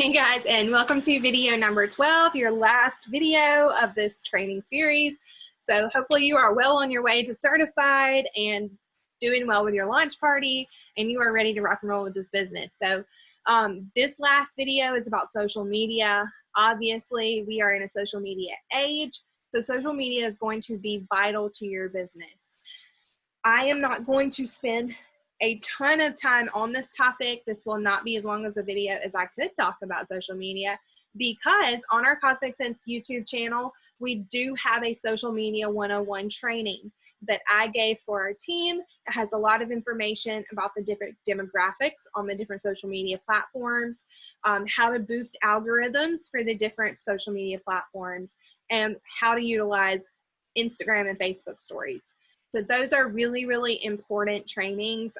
Hey guys, and welcome to video number 12, your last video of this training series. So hopefully you are well on your way to certified and doing well with your launch party, and you are ready to rock and roll with this business. So this last video is about social media. Obviously, we are in a social media age, so social media is going to be vital to your business. I am not going to spend a ton of time on this topic. This will not be as long as a video as I could talk about social media, because on our Cosmic Sense YouTube channel, we do have a social media 101 training that I gave for our team. It has a lot of information about the different demographics on the different social media platforms, how to boost algorithms for the different social media platforms, and how to utilize Instagram and Facebook stories. So those are really, really important trainings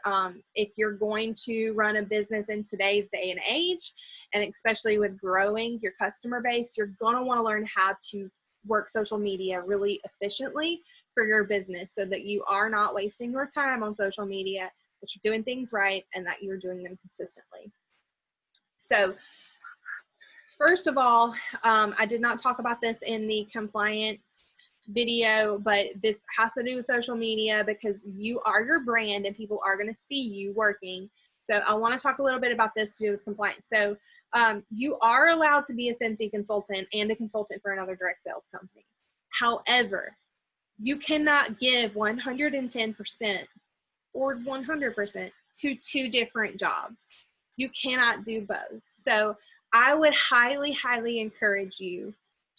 if you're going to run a business in today's day and age, and especially with growing your customer base, you're going to want to learn how to work social media really efficiently for your business so that you are not wasting your time on social media, that you're doing things right, and that you're doing them consistently. So first of all, I did not talk about this in the compliance video, but this has to do with social media because you are your brand and people are going to see you working. So I want to talk a little bit about this to do with compliance. So you are allowed to be a Scentsy consultant and a consultant for another direct sales company. However, you cannot give 110% or 100% to two different jobs. You cannot do both. So I would highly, highly encourage you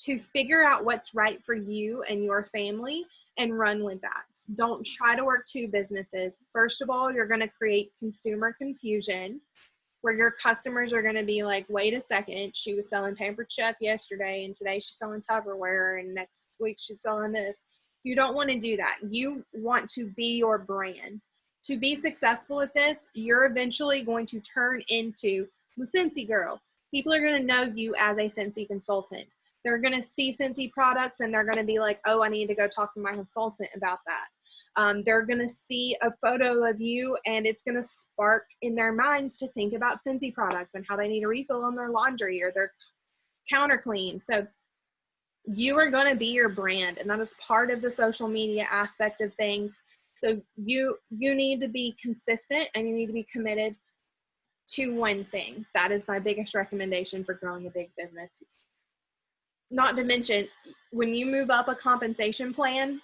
to figure out what's right for you and your family and run with that. Don't try to work two businesses. First of all, you're going to create consumer confusion where your customers are going to be like, wait a second, she was selling Pampered Chef yesterday and today she's selling Tupperware and next week she's selling this. You don't want to do that. You want to be your brand. To be successful at this, you're eventually going to turn into the Scentsy girl. People are going to know you as a Scentsy consultant. They're going to see Scentsy products and they're going to be like, oh, I need to go talk to my consultant about that. They're going to see a photo of you and it's going to spark in their minds to think about Scentsy products and how they need a refill on their laundry or their counter clean. So you are going to be your brand, and that is part of the social media aspect of things. So you need to be consistent and you need to be committed to one thing. That is my biggest recommendation for growing a big business. Not to mention, when you move up a compensation plan,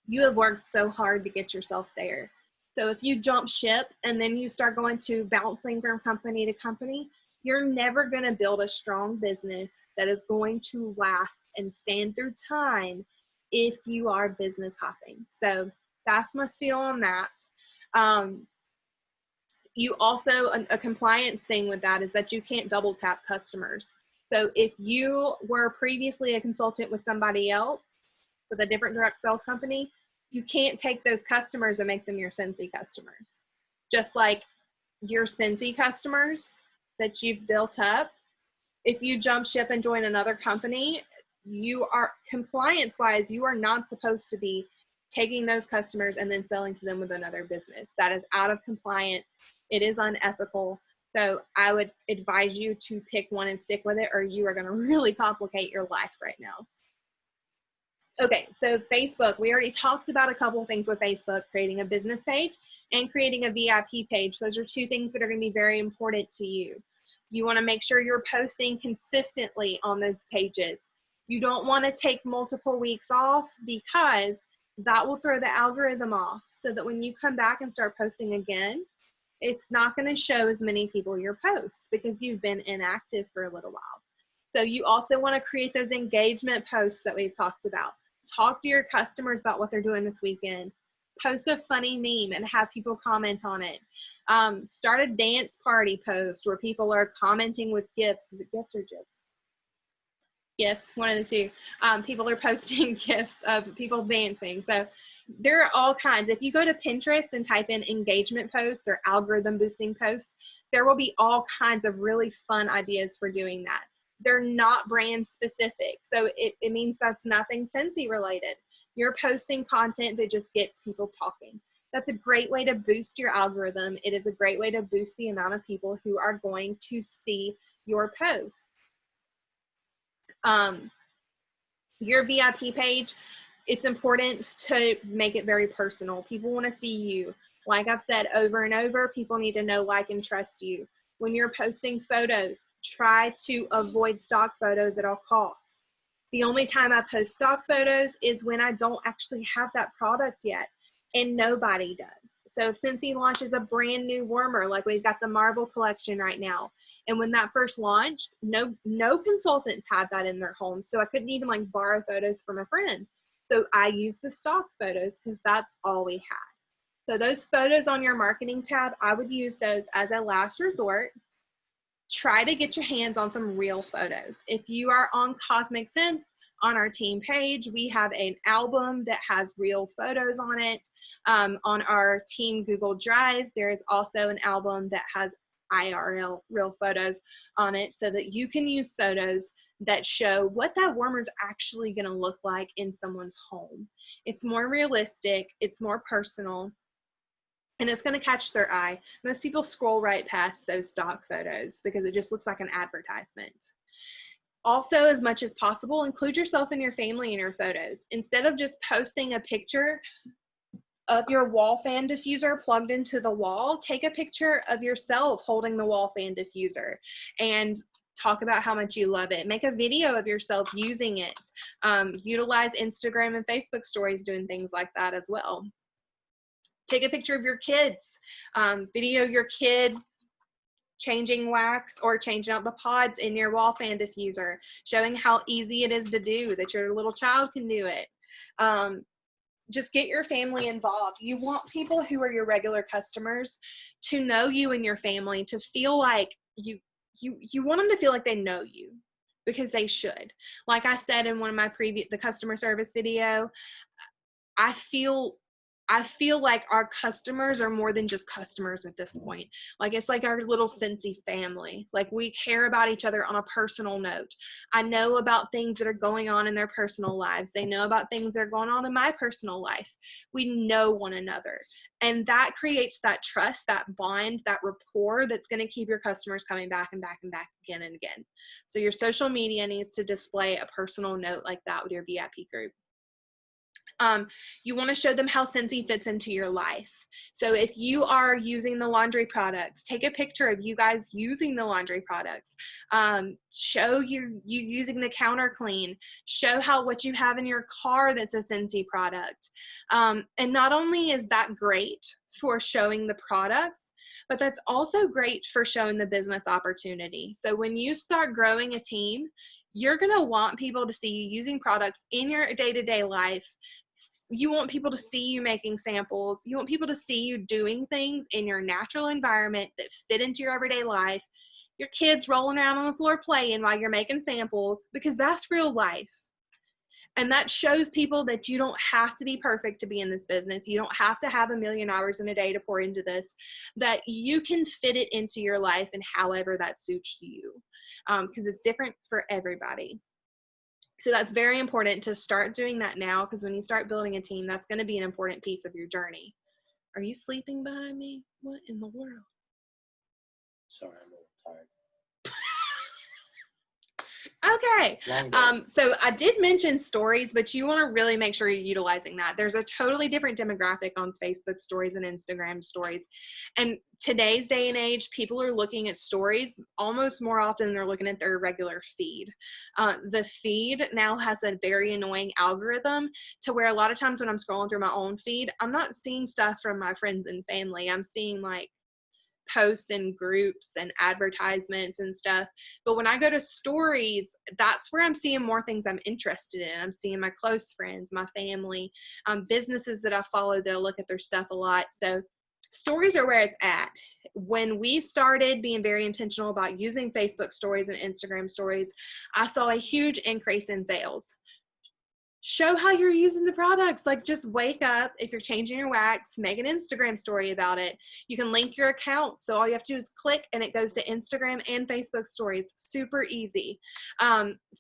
you have worked so hard to get yourself there. So if you jump ship and then you start going to bouncing from company to company, you're never going to build a strong business that is going to last and stand through time if you are business hopping. So that's my spiel on that. You also, a compliance thing with that is that you can't double tap customers. So if you were previously a consultant with somebody else, with a different direct sales company, you can't take those customers and make them your Scentsy customers. Just like your Scentsy customers that you've built up, if you jump ship and join another company, you are, compliance-wise, you are not supposed to be taking those customers and then selling to them with another business. That is out of compliance. It is unethical. So I would advise you to pick one and stick with it, or you are going to really complicate your life right now. Okay, so Facebook, we already talked about a couple of things with Facebook, creating a business page and creating a VIP page. Those are two things that are going to be very important to you. You want to make sure you're posting consistently on those pages. You don't want to take multiple weeks off because that will throw the algorithm off, so that when you come back and start posting again, it's not going to show as many people your posts because you've been inactive for a little while. So you also want to create those engagement posts that we've talked about. Talk to your customers about what they're doing this weekend. Post a funny meme and have people comment on it. Start a dance party post where people are commenting with gifts. Is it gifts or gifs? Gifts, one of the two. People are posting gifs of people dancing. So there are all kinds. If you go to Pinterest and type in engagement posts or algorithm boosting posts, there will be all kinds of really fun ideas for doing that. They're not brand specific. So it means that's nothing Scentsy related. You're posting content that just gets people talking. That's a great way to boost your algorithm. It is a great way to boost the amount of people who are going to see your posts. Your VIP page, it's important to make it very personal. People want to see you. Like I've said over and over, people need to know, like, and trust you. When you're posting photos, try to avoid stock photos at all costs. The only time I post stock photos is when I don't actually have that product yet, and nobody does. So if Scentsy launches a brand new warmer, like we've got the Marvel collection right now, and when that first launched, no consultants had that in their homes, so I couldn't even like borrow photos from a friend. So I used the stock photos because that's all we had. So those photos on your marketing tab, I would use those as a last resort. Try to get your hands on some real photos. If you are on Cosmic Sense, on our team page, we have an album that has real photos on it. On our team Google Drive, there is also an album that has IRL, real photos on it, so that you can use photos that show what that warmer is actually going to look like in someone's home. It's more realistic, it's more personal, and it's going to catch their eye. Most people scroll right past those stock photos because it just looks like an advertisement. Also, as much as possible, include yourself and your family in your photos. Instead of just posting a picture of your wall fan diffuser plugged into the wall, take a picture of yourself holding the wall fan diffuser and talk about how much you love it. Make a video of yourself using it. Utilize Instagram and Facebook stories doing things like that as well. Take a picture of your kids. Video your kid changing wax or changing out the pods in your wall fan diffuser, showing how easy it is to do, that your little child can do it. Just get your family involved. You want people who are your regular customers to know you and your family, to feel like you want them to feel like they know you, because they should. Like I said in one of my the customer service video, I feel like our customers are more than just customers at this point. Like, it's like our little Scentsy family. Like, we care about each other on a personal note. I know about things that are going on in their personal lives. They know about things that are going on in my personal life. We know one another. And that creates that trust, that bond, that rapport that's going to keep your customers coming back and back and back again and again. So your social media needs to display a personal note like that with your VIP group. You want to show them how Scentsy fits into your life. So if you are using the laundry products, take a picture of you guys using the laundry products. Show you using the counter clean. Show what you have in your car that's a Scentsy product. And not only is that great for showing the products, but that's also great for showing the business opportunity. So when you start growing a team, you're going to want people to see you using products in your day-to-day life. You want people to see you making samples. You want people to see you doing things in your natural environment that fit into your everyday life. Your kids rolling around on the floor playing while you're making samples, because that's real life. And that shows people that you don't have to be perfect to be in this business. You don't have to have 1 million hours in a day to pour into this, that you can fit it into your life and however that suits you, because it's different for everybody. So that's very important to start doing that now, because when you start building a team, that's going to be an important piece of your journey. Are you sleeping behind me? What in the world? Sorry, I'm a little tired. Okay. So I did mention stories, but you want to really make sure you're utilizing that. There's a totally different demographic on Facebook stories and Instagram stories. And today's day and age, people are looking at stories almost more often than they're looking at their regular feed. The feed now has a very annoying algorithm to where a lot of times when I'm scrolling through my own feed, I'm not seeing stuff from my friends and family. I'm seeing like posts and groups and advertisements and stuff. But when I go to stories, that's where I'm seeing more things I'm interested in. I'm seeing my close friends, my family, businesses that I follow that I look at their stuff a lot. So stories are where it's at. When we started being very intentional about using Facebook stories and Instagram stories, I saw a huge increase in sales. Show how you're using the products. Like, just wake up. If you're changing your wax, make an Instagram story about it. You can link your account. So all you have to do is click and it goes to Instagram and Facebook stories. Super easy.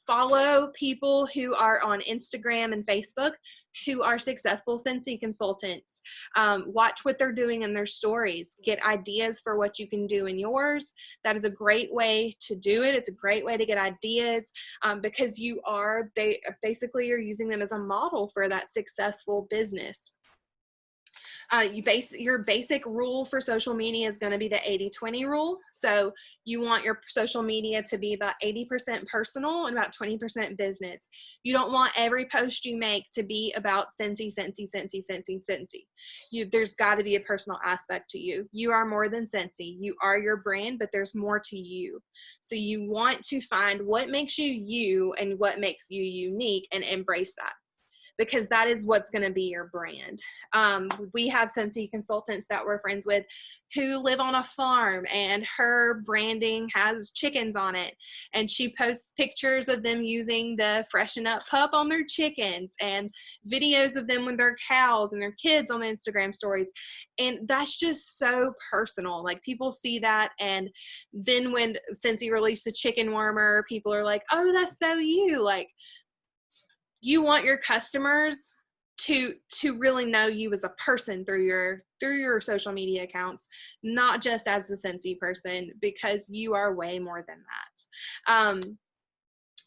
Follow people who are on Instagram and Facebook. who are successful Scentsy consultants. Watch what they're doing in their stories. Get ideas for what you can do in yours. That is a great way to do it. It's a great way to get ideas because they basically you're using them as a model for that successful business. Your basic rule for social media is going to be the 80-20 rule. So you want your social media to be about 80% personal and about 20% business. You don't want every post you make to be about Scentsy, Scentsy, Scentsy, Scentsy, Scentsy. There's got to be a personal aspect to you. You are more than Scentsy. You are your brand, but there's more to you. So you want to find what makes you you and what makes you unique and embrace that, because that is what's going to be your brand. We have Scentsy consultants that we're friends with who live on a farm, and her branding has chickens on it. And she posts pictures of them using the Freshen Up pup on their chickens and videos of them with their cows and their kids on the Instagram stories. And that's just so personal. Like, people see that. And then when Scentsy released the chicken warmer, people are like, oh, that's so you. Like, you want your customers to really know you as a person through your social media accounts, not just as the Scentsy person, because you are way more than that.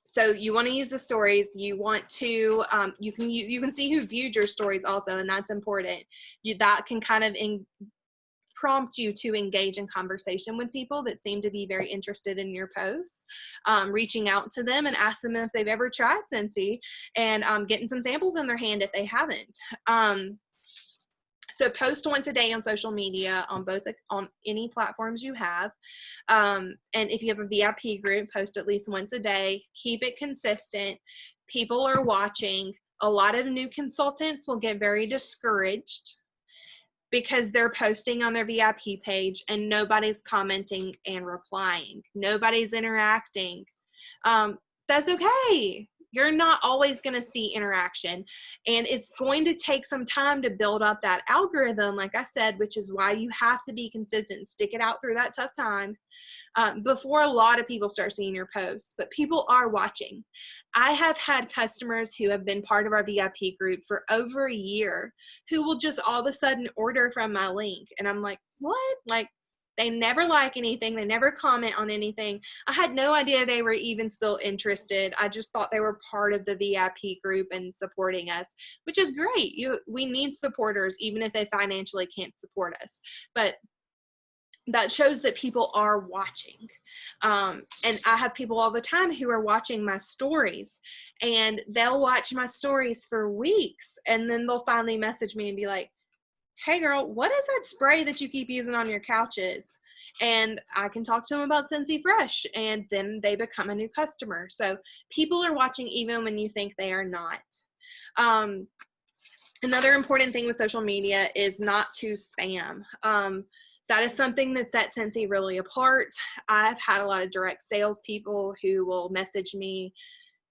So you want to use the stories. You want to you can see who viewed your stories also, and that's important. That can kind of prompt you to engage in conversation with people that seem to be very interested in your posts, reaching out to them and ask them if they've ever tried Scentsy, and getting some samples in their hand if they haven't. So post once a day on social media on any platforms you have. And if you have a VIP group, post at least once a day. Keep it consistent. People are watching. A lot of new consultants will get very discouraged because they're posting on their VIP page and nobody's commenting and replying. Nobody's interacting. That's okay. You're not always going to see interaction. And it's going to take some time to build up that algorithm, like I said, which is why you have to be consistent. Stick it out through that tough time before a lot of people start seeing your posts. But people are watching. I have had customers who have been part of our VIP group for over a year who will just all of a sudden order from my link. And I'm like, what? Like, they never like anything. They never comment on anything. I had no idea they were even still interested. I just thought they were part of the VIP group and supporting us, which is great. We need supporters, even if they financially can't support us. But that shows that people are watching. And I have people all the time who are watching my stories, and they'll watch my stories for weeks, and then they'll finally message me and be like, hey girl, what is that spray that you keep using on your couches? And I can talk to them about Scentsy Fresh, and then they become a new customer. So people are watching even when you think they are not. Another important thing with social media is not to spam. That is something that sets Scentsy really apart. I've had a lot of direct sales people who will message me.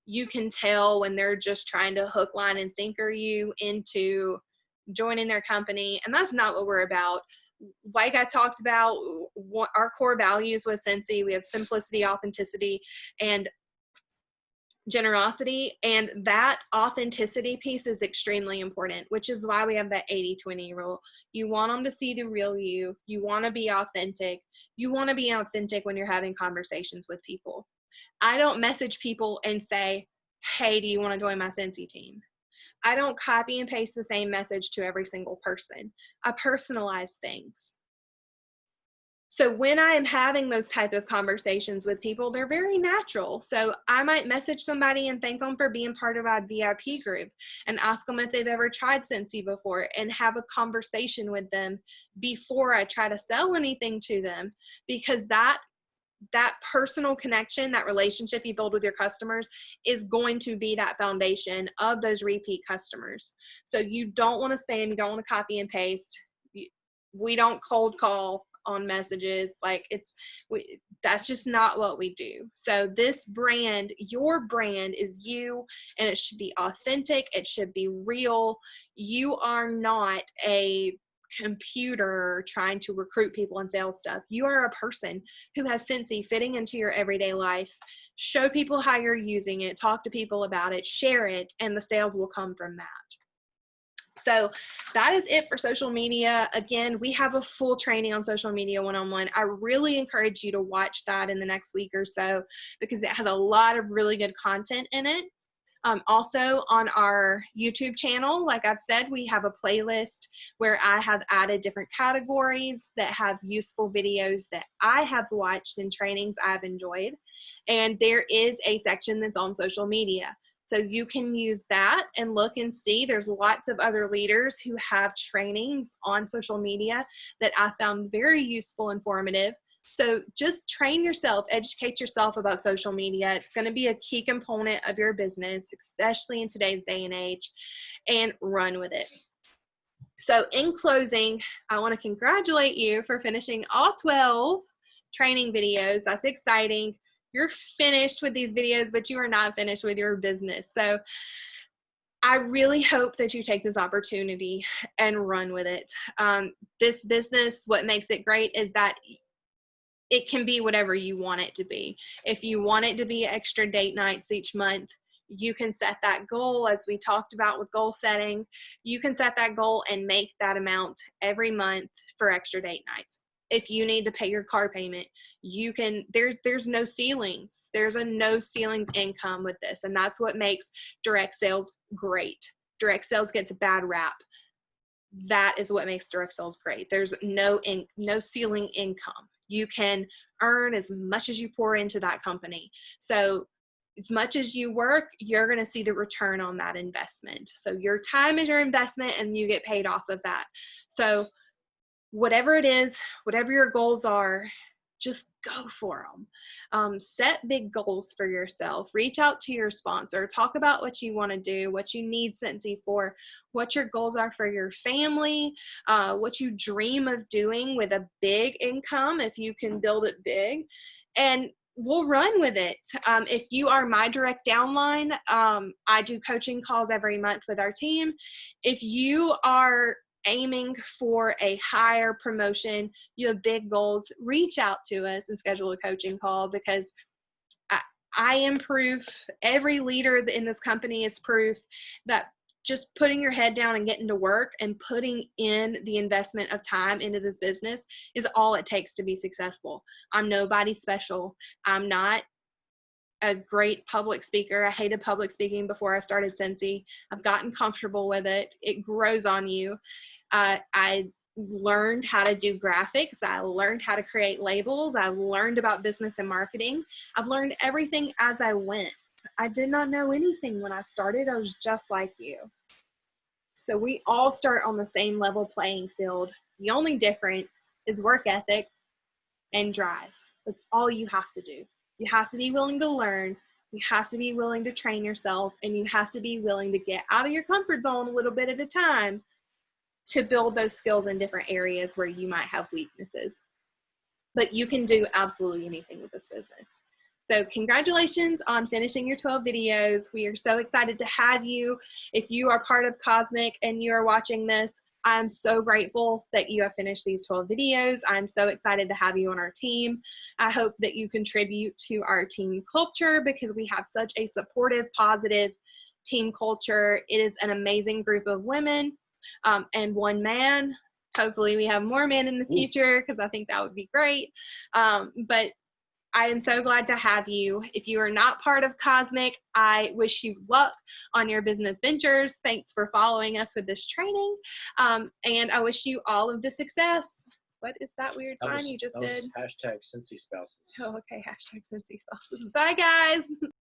You can tell when they're just trying to hook, line, and sinker you into joining their company, and that's not what we're about. Like I talked about, our core values with Scentsy, we have simplicity, authenticity, and generosity, and that authenticity piece is extremely important, which is why we have that 80-20 rule. You want them to see the real you. You want to be authentic. You want to be authentic when you're having conversations with people. I don't message people and say, hey, do you want to join my Scentsy team? I don't copy and paste the same message to every single person. I personalize things. So when I am having those type of conversations with people, they're very natural. So I might message somebody and thank them for being part of our VIP group, and ask them if they've ever tried Scentsy before, and have a conversation with them before I try to sell anything to them, because that personal connection, that relationship you build with your customers is going to be that foundation of those repeat customers. So you don't want to spam, you don't want to copy and paste. We don't cold call on messages. Like, that's just not what we do. So this brand, your brand, is you, and it should be authentic. It should be real. You are not a computer trying to recruit people and sell stuff. You are a person who has Scentsy fitting into your everyday life. Show people how you're using it, talk to people about it, share it, and the sales will come from that. So that is it for social media. Again, we have a full training on social media one-on-one. I really encourage you to watch that in the next week or so because it has a lot of really good content in it. Also on our YouTube channel, like I've said, we have a playlist where I have added different categories that have useful videos that I have watched in trainings I've enjoyed. And there is a section that's on social media. So you can use that and look and see. There's lots of other leaders who have trainings on social media that I found very useful, informative. So just train yourself, educate yourself about social media. It's going to be a key component of your business, especially in today's day and age, and run with it. So in closing, I want to congratulate you for finishing all 12 training videos. That's exciting. You're finished with these videos, but you are not finished with your business. So I really hope that you take this opportunity and run with it. This business, what makes it great is that it can be whatever you want it to be. If you want it to be extra date nights each month, you can set that goal, as we talked about with goal setting. You can set that goal and make that amount every month for extra date nights. If you need to pay your car payment, you can, there's no ceilings. There's a no ceilings income with this. And that's what makes direct sales great. Direct sales gets a bad rap. That is what makes direct sales great. There's no ceiling income. You can earn as much as you pour into that company. So as much as you work, you're going to see the return on that investment. So your time is your investment and you get paid off of that. So whatever it is, whatever your goals are, just go for them. Set big goals for yourself. Reach out to your sponsor. Talk about what you want to do, what you need Scentsy for, what your goals are for your family, what you dream of doing with a big income if you can build it big. And we'll run with it. If you are my direct downline, I do coaching calls every month with our team. If you are aiming for a higher promotion, you have big goals, reach out to us and schedule a coaching call, because I am proof, every leader in this company is proof that just putting your head down and getting to work and putting in the investment of time into this business is all it takes to be successful. I'm nobody special. I'm not a great public speaker. I hated public speaking before I started Scentsy. I've gotten comfortable with it. It grows on you. I learned how to do graphics. I learned how to create labels. I learned about business and marketing. I've learned everything as I went. I did not know anything when I started. I was just like you. So we all start on the same level playing field. The only difference is work ethic and drive. That's all you have to do. You have to be willing to learn. You have to be willing to train yourself, and you have to be willing to get out of your comfort zone a little bit at a time to build those skills in different areas where you might have weaknesses. But you can do absolutely anything with this business. So congratulations on finishing your 12 videos. We are so excited to have you. If you are part of Cosmic and you are watching this, I'm so grateful that you have finished these 12 videos. I'm so excited to have you on our team. I hope that you contribute to our team culture, because we have such a supportive, positive team culture. It is an amazing group of women and one man. Hopefully we have more men in the future, because I think that would be great. But I am so glad to have you. If you are not part of Cosmic, I wish you luck on your business ventures. Thanks for following us with this training. And I wish you all of the success. What is that weird sign you just did? Hashtag Scentsy Spouses. Oh, okay. Hashtag Scentsy Spouses. Bye, guys.